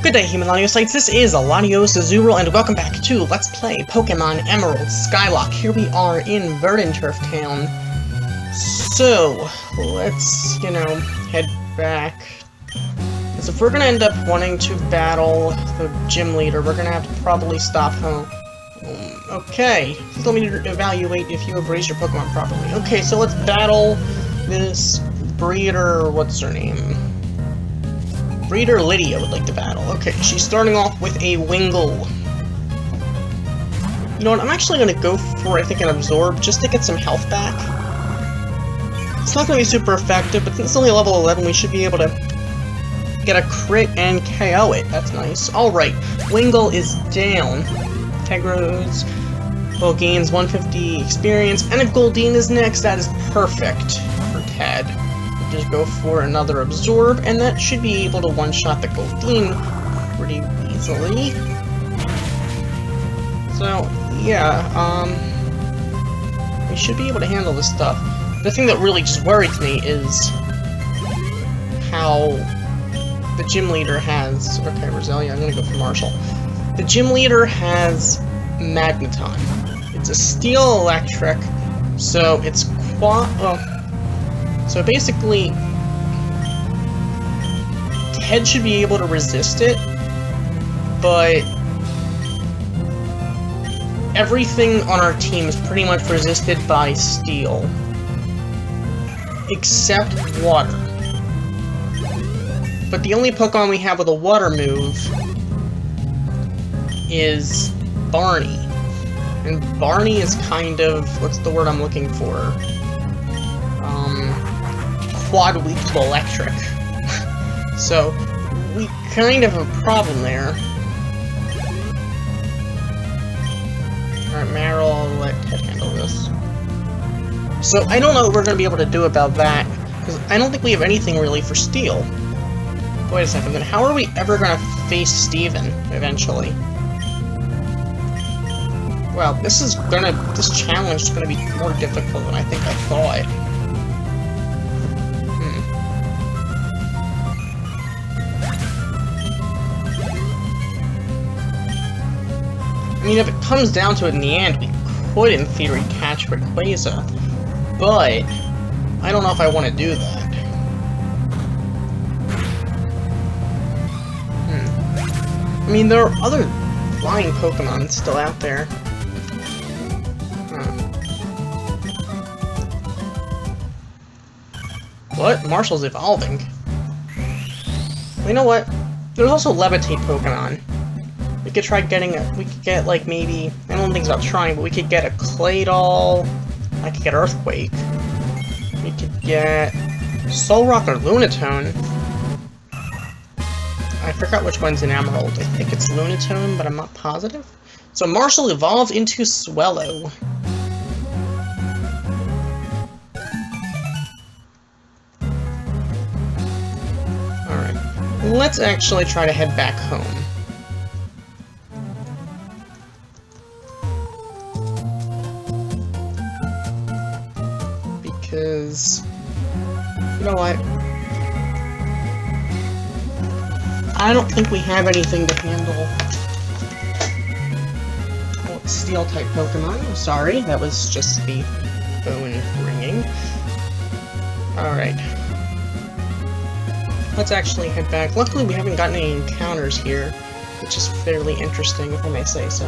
Good day, human Laniocytes. This is Alanios Azuril, and welcome back to Let's Play Pokemon Emerald Skylocke. Here we are in Verdanturf Town. So, let's, head back. Because if we're gonna end up wanting to battle the gym leader, we're gonna have to probably stop home. Okay, please let me evaluate if you have raised your Pokemon properly. Okay, so let's battle this breeder, what's her name? Breeder Lydia would like to battle. Okay, she's starting off with a Wingull. You know what, I'm actually going to go for, I think, an Absorb, just to get some health back. It's not going to be super effective, but since it's only level 11, we should be able to get a crit and KO it. That's nice. Alright, Wingull is down. Tegros, well, gains 150 experience, and if Goldeen is next, that is perfect for Ted. Just go for another Absorb, and that should be able to one-shot the Goldeen pretty easily. So, yeah, we should be able to handle this stuff. The thing that really just worries me is how the gym leader has... Okay, Roselia, I'm gonna go for Marshall. The gym leader has Magneton. It's a Steel Electric, so it's so basically, Ted should be able to resist it, but everything on our team is pretty much resisted by Steel, except Water. But the only Pokemon we have with a Water move is Barney. And Barney is kind of, what's the word I'm looking for? Quad weak to electric. So, we kind of have a problem there. Alright, Meryl, I'll let Ted handle this. So, I don't know what we're going to be able to do about that, because I don't think we have anything really for Steel. Wait a second, then how are we ever going to face Steven, eventually? Well, this challenge is going to be more difficult than I think I thought. I mean, if it comes down to it in the end, we could, in theory, catch Rayquaza, but I don't know if I want to do that. I mean, there are other flying Pokemon still out there. What? Marshall's evolving. Well, you know what? There's also Levitate Pokemon. We could try getting we could get, like, maybe, I don't think it's about trying, but we could get a Claydol, I could get Earthquake, we could get Solrock or Lunatone. I forgot which one's in Emerald. I think it's Lunatone, but I'm not positive. So Marshall evolved into Swellow. Alright, let's actually try to head back home. Because, you know what, I don't think we have anything to handle Steel-type Pokemon. I'm sorry, that was just the phone ringing. Alright. Let's actually head back. Luckily, we haven't gotten any encounters here, which is fairly interesting, if I may say so.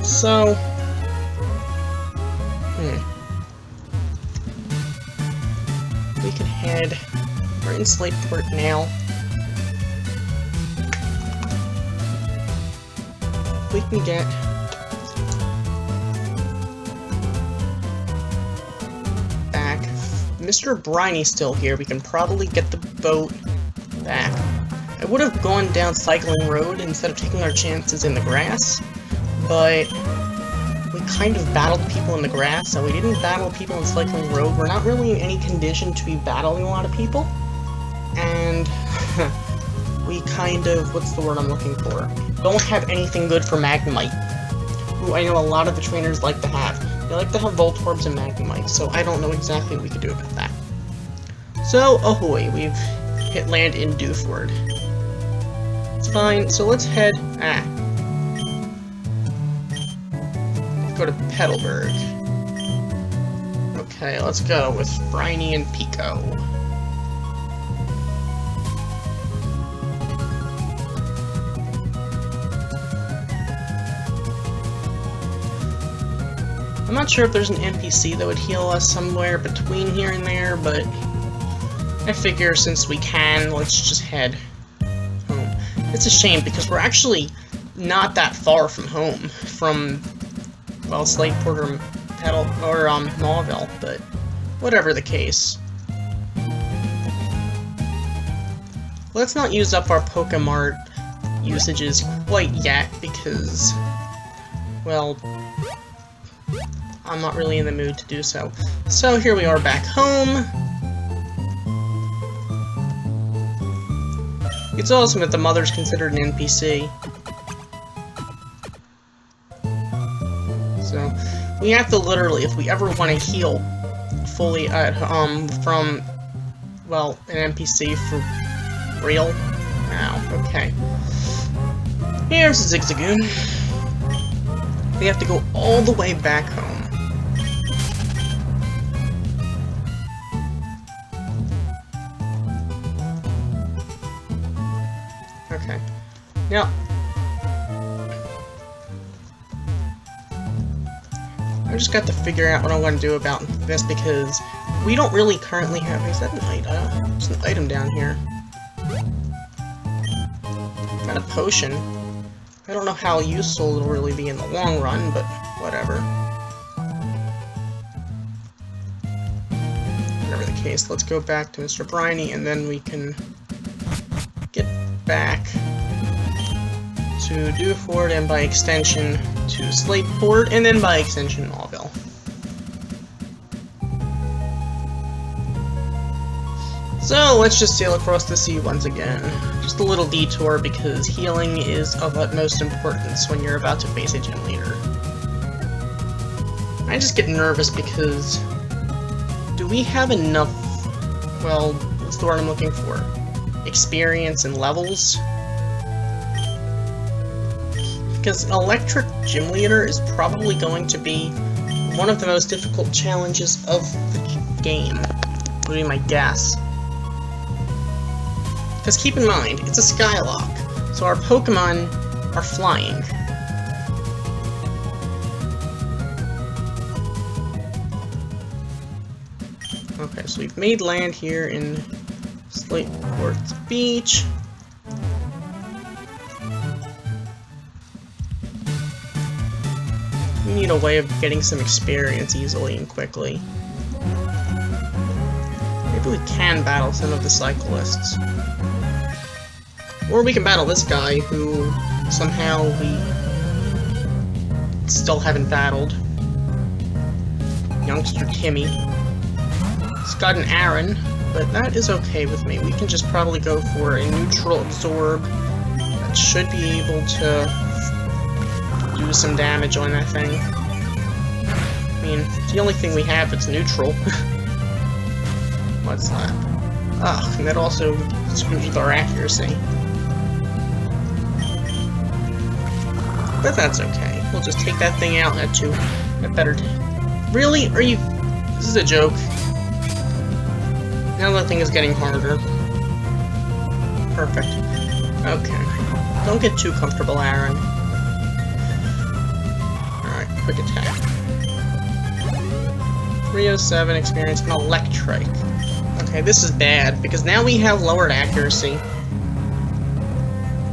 So... we could head... We're in Slateport now. We can get... back. Mr. Briney's still here. We can probably get the boat back. I would have gone down Cycling Road instead of taking our chances in the grass, but... we kind of battled people in the grass, so we didn't battle people in Cycling Road. We're not really in any condition to be battling a lot of people. And we kind of, what's the word I'm looking for? Don't have anything good for Magnemite. Who I know a lot of the trainers like to have. They like to have Voltorbs and Magnemite, so I don't know exactly what we could do about that. So, ahoy, we've hit land in Dewford. fine. So let's head... go to Petalburg. Okay, let's go with Briny and Pico. I'm not sure if there's an NPC that would heal us somewhere between here and there, but I figure since we can, let's just head home. It's a shame because we're actually not that far from home, from, well, Slateport or Mauville, but whatever the case. Let's not use up our Pokemart usages quite yet because, well, I'm not really in the mood to do so. So here we are back home. It's awesome that the mother's considered an NPC. So we have to literally, if we ever want to heal fully at from, well, an NPC for real. Now, okay. Here's Zigzagoon. We have to go all the way back home. Okay. Now, I just got to figure out what I want to do about this because we don't really currently have... Is that an item? There's an item down here. Got a potion. I don't know how useful it'll really be in the long run, but whatever. Whatever the case, let's go back to Mr. Briny, and then we can get back to Dewford, and by extension to Slateport, and then by extension Mauville. So let's just sail across the sea once again. Just a little detour because healing is of utmost importance when you're about to face a gym leader. I just get nervous because do we have enough, well, what's the word I'm looking for? Experience and levels? Because an electric gym leader is probably going to be one of the most difficult challenges of the game, would be my guess. Because keep in mind, it's a Skylocke, so our Pokemon are flying. Okay, so we've made land here in Slateport Beach. We need a way of getting some experience easily and quickly. Maybe we can battle some of the cyclists. Or we can battle this guy who somehow we still haven't battled. Youngster Timmy. He's got an Aaron, but that is okay with me. We can just probably go for a neutral absorb that should be able to do some damage on that thing. I mean, it's the only thing we have that's neutral. What's that? Ugh, and that also screws with our accuracy. But that's okay. We'll just take that thing out at a better time. Really? Are you... This is a joke. Now that thing is getting harder. Perfect. Okay. Don't get too comfortable, Aaron. Alright, quick attack. 307 experience and electric. Okay, this is bad, because now we have lowered accuracy.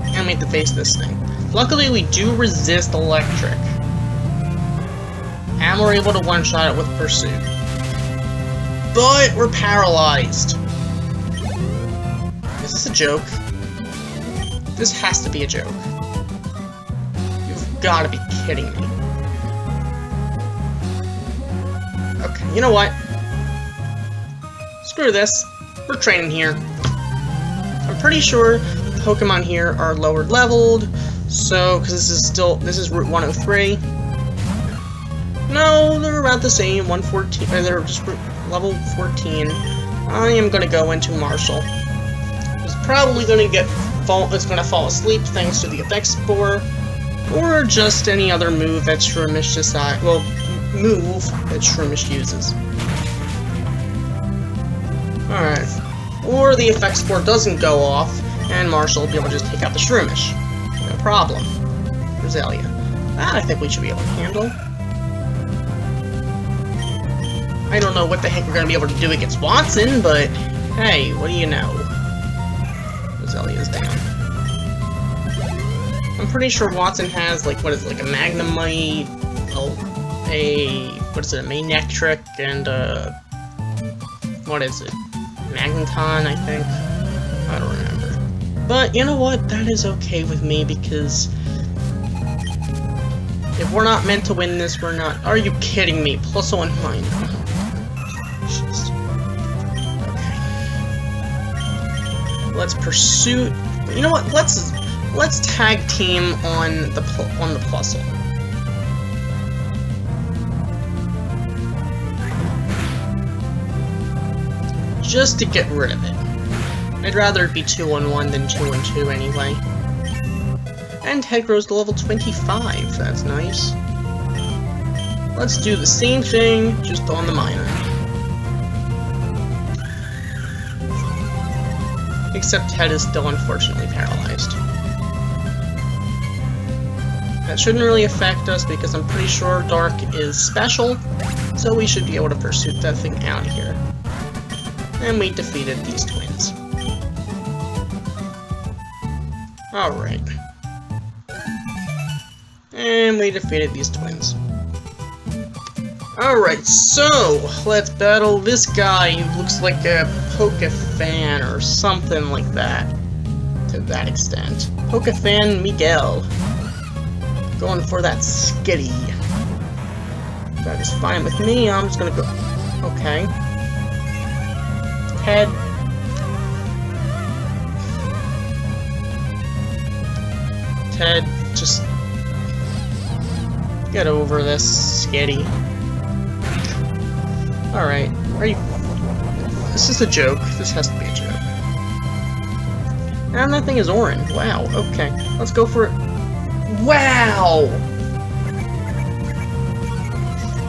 And we have to face this thing. Luckily, we do resist electric. And we're able to one-shot it with Pursuit. But we're paralyzed. Is this a joke? This has to be a joke. You've got to be kidding me. Okay, you know what? Screw this. We're training here. I'm pretty sure the Pokemon here are lower leveled, so, because this is Route 103. No, they're about the same, 114, they're just level 14. I am going to go into Marshall. It's probably going to get gonna fall asleep thanks to the effect spore, or just any other move that Shroomish uses. Alright. Or the effect spore doesn't go off, and Marshall will be able to just take out the Shroomish. No problem. Roselia. That I think we should be able to handle. I don't know what the heck we're gonna be able to do against Wattson, but hey, what do you know? Roselia's down. I'm pretty sure Wattson has, like, what is it, like a Magnemite, a Manectric, and what is it? Magneton, I think? I don't remember. But, you know what? That is okay with me, because if we're not meant to win this, we're not. Are you kidding me? +1 minor. Okay. Let's pursue. You know what? Let's tag team on the Plusle. Just to get rid of it. I'd rather it be 2-on-1 than 2-on-2 anyway. And head grows to level 25. That's nice. Let's do the same thing, just on the minor. Except Head is still unfortunately paralyzed. That shouldn't really affect us because I'm pretty sure Dark is special, so we should be able to pursue that thing out of here. And we defeated these twins. Alright. And we defeated these twins. Alright, so let's battle this guy who looks like a Pokefan or something like that. To that extent. Pokefan Miguel. Going for that skitty. That is fine with me. I'm just gonna go. Okay. Head. Ted, just get over this, skitty. Alright, are you... This is a joke. This has to be a joke. And that thing is orange. Wow, okay. Let's go for it. Wow!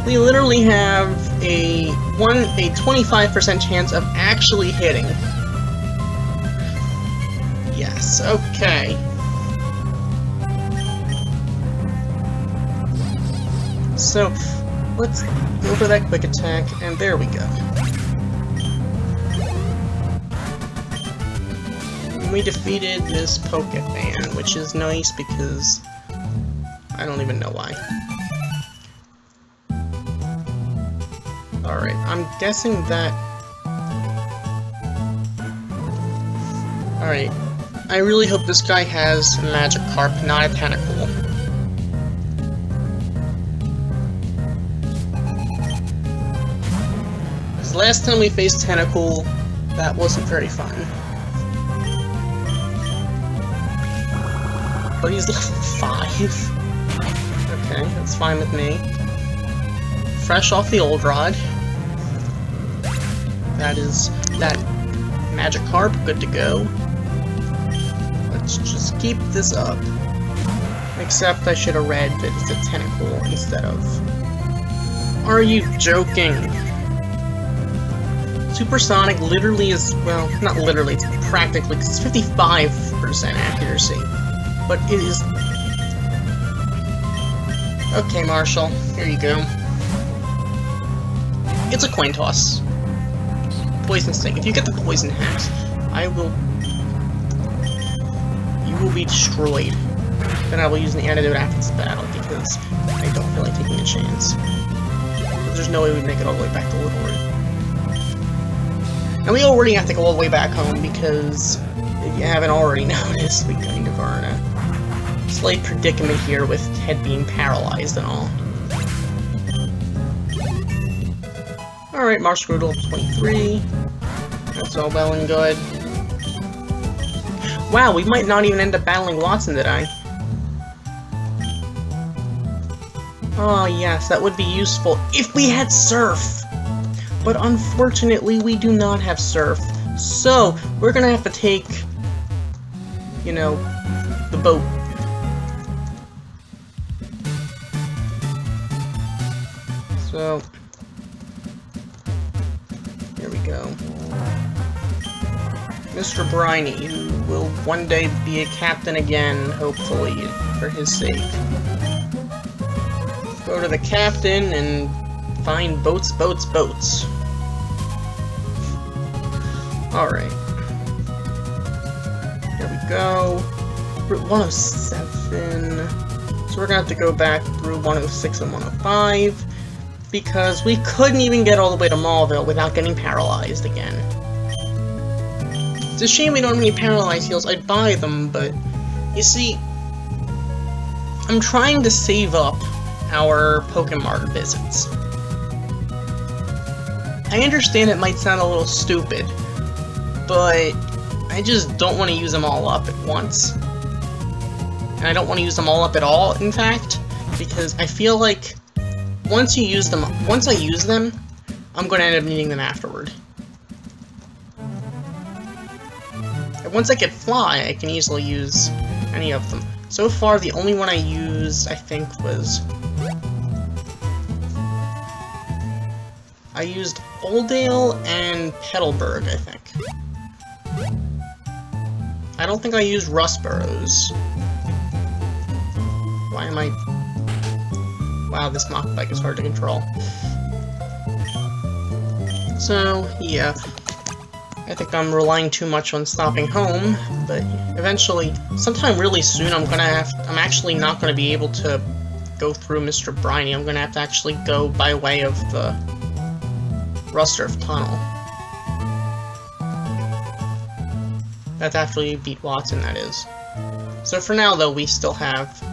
We literally have a 25% chance of actually hitting. Yes, okay. So, let's go for that quick attack, and there we go. And we defeated this Pokefan, which is nice because I don't even know why. Alright, I'm guessing that... Alright, I really hope this guy has a Magikarp, not a Tentacool. Because last time we faced Tentacool, that wasn't very fun. But he's level 5. Okay, that's fine with me. Fresh off the old rod. That is that Magikarp, good to go. Let's just keep this up. Except I should have read that it's a Tentacool instead of... Are you joking? Supersonic literally is, well, not literally, it's practically, it's 55% accuracy. But it is... Okay, Marshall, here you go. It's a coin toss. Poison Sting. If you get the poison hat, I will... You will be destroyed. Then I will use an antidote after this battle, because I don't feel like taking a chance. There's no way we'd make it all the way back to Woodward. And we already have to go all the way back home, because if you haven't already noticed, we kind of are in a slight predicament here with Ted being paralyzed and all. Alright, Marshall grew to 23. That's all well and good. Wow, we might not even end up battling Wattson today. Oh yes, that would be useful if we had Surf! But unfortunately, we do not have Surf. So, we're gonna have to take you know, the boat. So, here we go. Mr. Briny, you will one day be a captain again, hopefully, for his sake. Go to the captain and find boats, boats, boats. Alright. There we go. Route 107. So we're gonna have to go back through 106 and 105. Because we couldn't even get all the way to Maulville without getting paralyzed again. It's a shame we don't have any paralyzed heals. I'd buy them, but you see, I'm trying to save up our Pokemon visits. I understand it might sound a little stupid, but I just don't want to use them all up at once. And I don't want to use them all up at all, in fact, because I feel like once I use them, I'm going to end up needing them afterward. And once I get Fly, I can easily use any of them. So far, the only one I used, I think, was... I used Oldale and Petalburg, I think. I don't think I used Rustburrows. Why am I... Wow, this Mach Bike is hard to control. So, yeah. I think I'm relying too much on stopping home, but eventually, sometime really soon, I'm actually not gonna be able to go through Mr. Briny. I'm gonna have to actually go by way of the Rusturf Tunnel. That's after you beat Wattson, that is. So for now, though, we still have...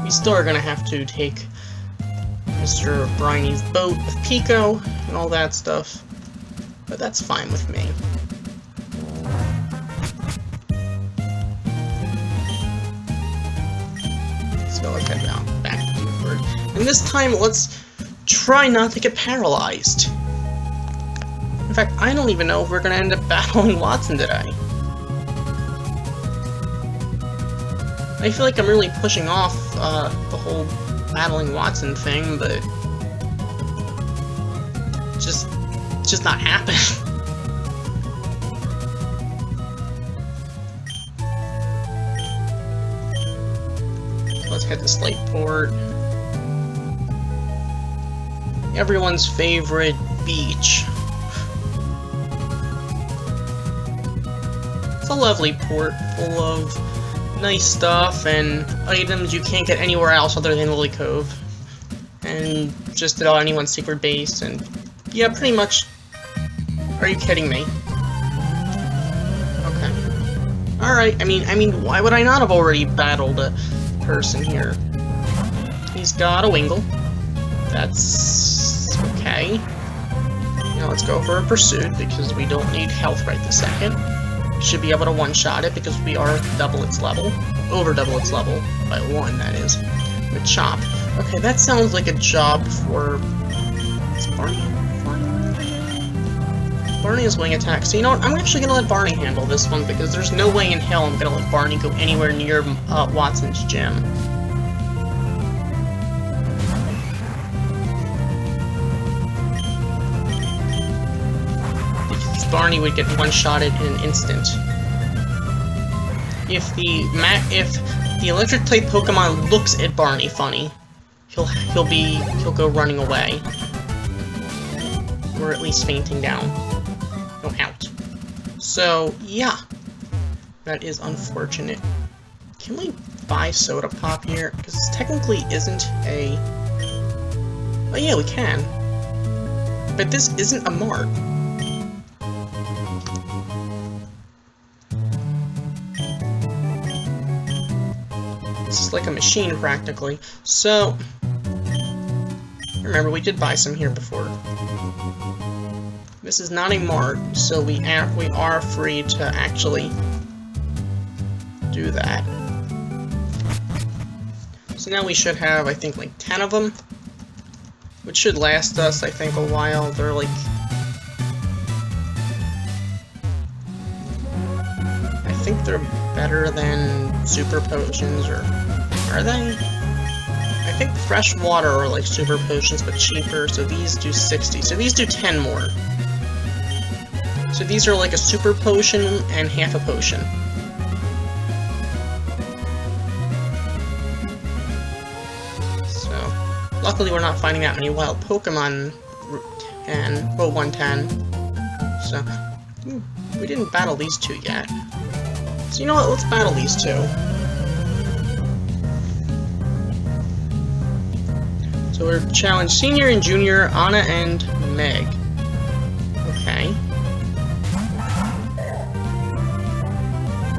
We still are gonna have to take Mr. Briny's boat with Pico and all that stuff, but that's fine with me. So let's head down back to Buford. And this time, let's try not to get paralyzed. In fact, I don't even know if we're gonna end up battling Wattson today. I feel like I'm really pushing off the whole battling Wattson thing, but just not happening. Let's head to Slateport. Everyone's favorite beach. It's a lovely port full of nice stuff and items you can't get anywhere else other than Lily Cove. And just about anyone's secret base, and yeah, pretty much. Are you kidding me? Okay. Alright, I mean, why would I not have already battled a person here? He's got a Wingull. That's okay. Now let's go for a Pursuit, because we don't need health right this second. Should be able to one-shot it because we are double its level. Over double its level. By 1, that is. With Chop. Okay, that sounds like a job for... Is Barney? Barney has wing attack. So you know what? I'm actually gonna let Barney handle this one because there's no way in hell I'm gonna let Barney go anywhere near Wattson's gym. Barney would get one-shotted in an instant. If the electric type Pokemon looks at Barney funny, he'll go running away, or at least fainting down. No, out. So yeah, that is unfortunate. Can we buy Soda Pop here? Because this technically isn't a. Oh yeah, we can. But this isn't a mart. This is like a machine, practically. So, remember, we did buy some here before. This is not a mart, so we are free to actually do that. So now we should have, I think, like 10 of them, which should last us, I think, a while. They're like think they're better than super potions, or are they? I think fresh water are like super potions, but cheaper, so these do 60. So these do 10 more. So these are like a super potion and half a potion. So, luckily we're not finding that many wild Pokemon and Route 110. So, we didn't battle these two yet. So you know what, let's battle these two. So we're challenged Senior and Junior, Anna and Meg. Okay.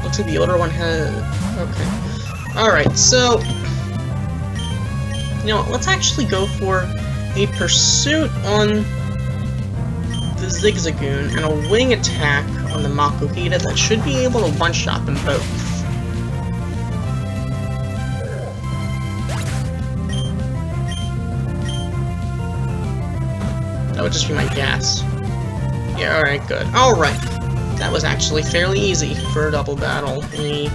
Looks like the older one has... Okay. Alright, so... You know what, let's actually go for a pursuit on the Zigzagoon and a wing attack on the Makuhita that should be able to one-shot them both. That would just be my guess. Yeah, alright, good. Alright. That was actually fairly easy for a double battle. I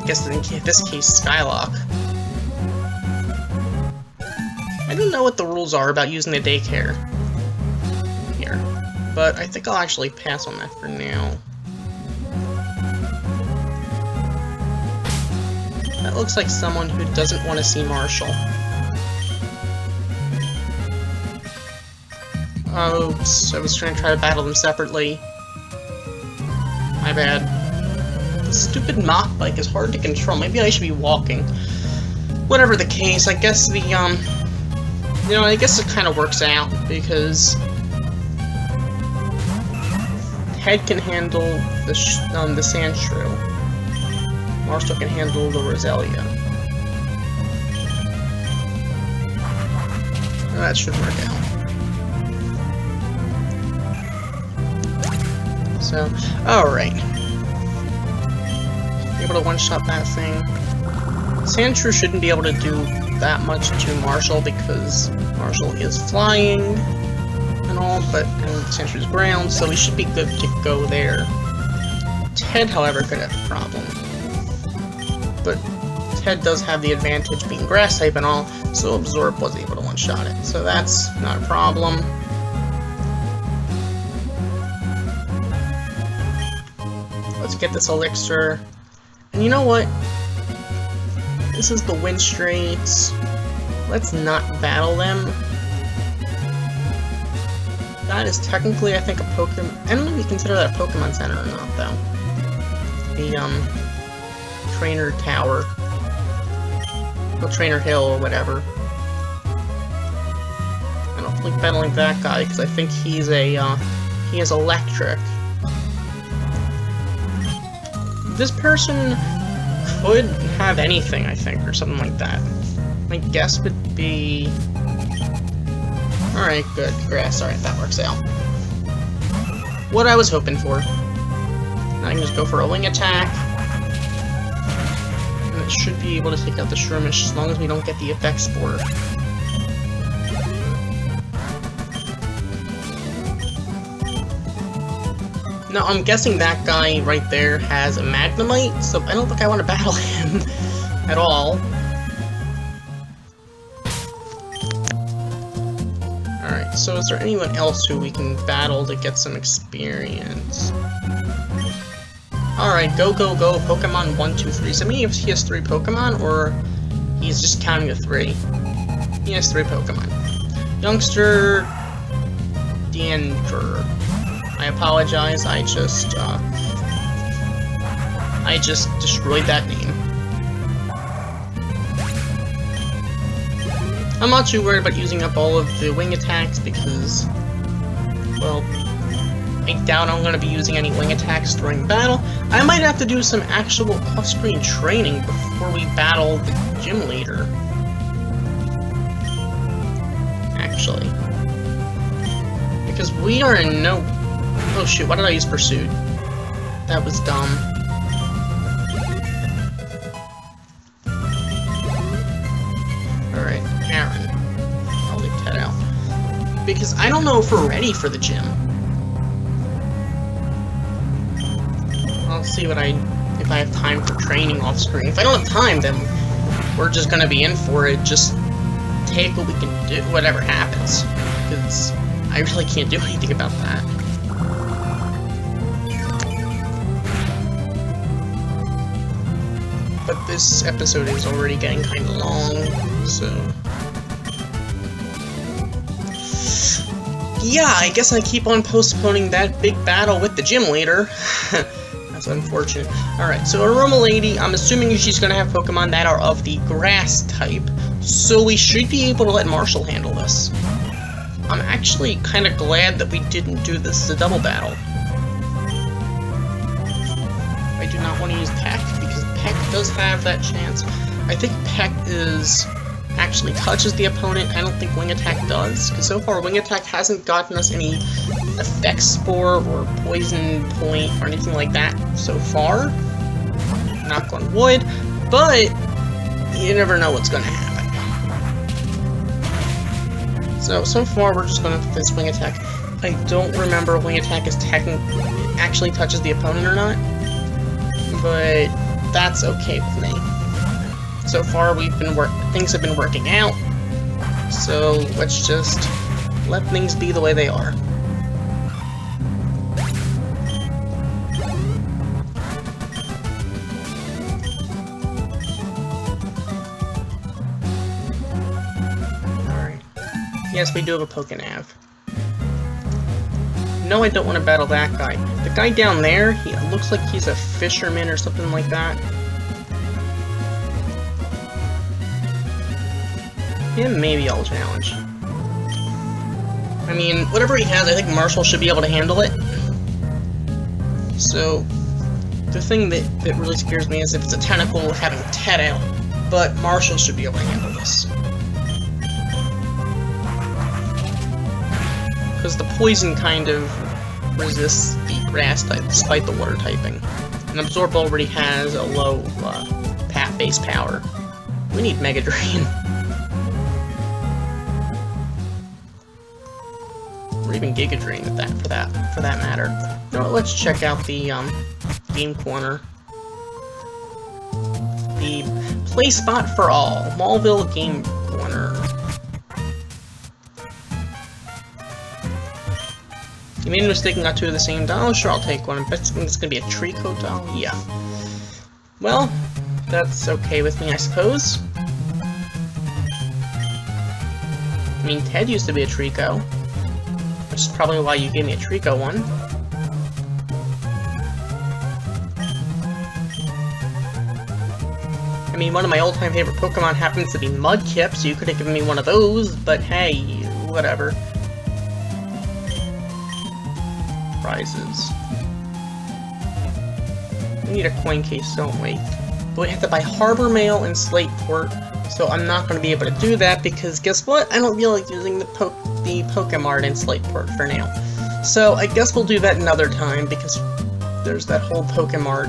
guess in this case, Skylocke. I don't know what the rules are about using the daycare here, but I think I'll actually pass on that for now. That looks like someone who doesn't want to see Marshall. Oops, I was trying to battle them separately. My bad. The stupid Mach Bike is hard to control. Maybe I should be walking. Whatever the case, I guess the, you know, I guess it kind of works out, because Head can handle the Sandshrew. Marshall can handle the Roselia. Well, that should work out. So, alright. Be able to one-shot that thing. Sandshrew shouldn't be able to do that much to Marshall because Marshall is flying and all, but Sandshrew's ground, so we should be good to go there. Ted, however, could have a problem. But Ted does have the advantage being grass type and all, so Absorb was able to one-shot it. So that's not a problem. Let's get this elixir. And you know what? This is the Wind Straits. Let's not battle them. That is technically, I think, a Pokemon... I don't know if you consider that a Pokemon Center or not, though. The, Trainer Tower. Or Trainer Hill, or whatever. I don't like battling that guy, because I think he's a, he is electric. This person could have anything, I think, or something like that. My guess would be... Alright, good. Grass. Alright, that works out. What I was hoping for. Now I can just go for a wing attack. And it should be able to take out the Shroomish as long as we don't get the effect spore. Now, I'm guessing that guy right there has a Magnemite, so I don't think I want to battle him at all. Alright, so is there anyone else who we can battle to get some experience? Alright, go, Pokemon 1, 2, 3. So maybe if he has 3 Pokemon, or he's just counting to 3. He has 3 Pokemon. Youngster... Deandre. I apologize, I just destroyed that name. I'm not too worried about using up all of the wing attacks because, well, I doubt I'm going to be using any wing attacks during battle. I might have to do some actual off-screen training before we battle the gym leader. Actually. Because we are in no... Oh shoot, why did I use Pursuit? That was dumb. Alright, Aaron. I'll leave Ted out. Because I don't know if we're ready for the gym. see if I have time for training off screen. If I don't have time, then we're just gonna be in for it. Just take what we can do, whatever happens. Because I really can't do anything about that. But this episode is already getting kind of long, so... yeah, I guess I keep on postponing that big battle with the gym leader. That's unfortunate. Alright, so Aroma Lady, I'm assuming she's gonna have Pokemon that are of the grass type, so we should be able to let Marshall handle this. I'm actually kind of glad that we didn't do this as a double battle. I do not want to use Peck, because Peck does have that chance. I think Peck actually touches the opponent. I don't think Wing Attack does, because so far Wing Attack hasn't gotten us any Effect Spore or Poison Point or anything like that so far. Knock on wood, but you never know what's going to happen. So far we're just going to fence Wing Attack. I don't remember if Wing Attack actually touches the opponent or not, but that's okay with me. So far, things have been working out, so let's just let things be the way they are. Alright. Yes, we do have a Pokenav. No, I don't want to battle that guy. The guy down there, he looks like he's a fisherman or something like that. Him, maybe I'll challenge. I mean, whatever he has, I think Marshall should be able to handle it. So, the thing that really scares me is if it's a tentacle having Ted out, but Marshall should be able to handle this. Because the poison kind of resists the grass type, despite the water typing. And Absorb already has a low base power. We need Mega Drain. Or even Giga Drain for that matter. Now let's check out the game corner. The play spot for all, Mallville Game Corner. You made a mistake and got two of the same doll? Sure, I'll take one. I bet it's gonna be a Trico doll. Yeah. Well, that's okay with me, I suppose. I mean, Ted used to be a Trico. Which is probably why you gave me a Trico one. I mean, one of my old-time favorite Pokemon happens to be Mudkip, so you could have given me one of those, but hey, whatever. Prizes. We need a coin case, don't we? But we have to buy Harbor Mail and Slateport, so I'm not going to be able to do that because guess what? I don't feel like using the Pokemart and Slateport for now. So I guess we'll do that another time because there's that whole Pokemart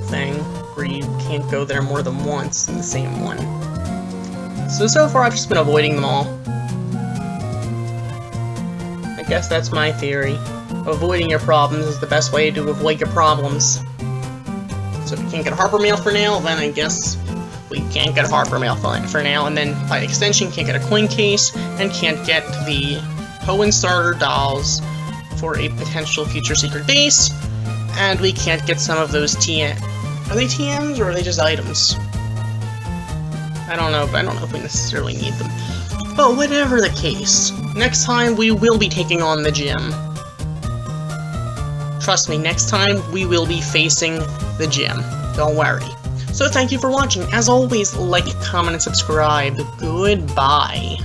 thing where you can't go there more than once in the same one. So far I've just been avoiding them all. I guess that's my theory. Avoiding your problems is the best way to avoid your problems. So if you can't get Harbor Mail for now, then I guess we can't get Harbor Mail for now, and then by extension can't get a coin case, and can't get the Hoenn starter dolls for a potential future secret base, and we can't get some of those TM. Are they TMs, or are they just items? I don't know, but I don't know if we necessarily need them. But whatever the case, next time we will be taking on the gym. Trust me, next time we will be facing the gym. Don't worry. So thank you for watching. As always, like, comment, and subscribe. Goodbye.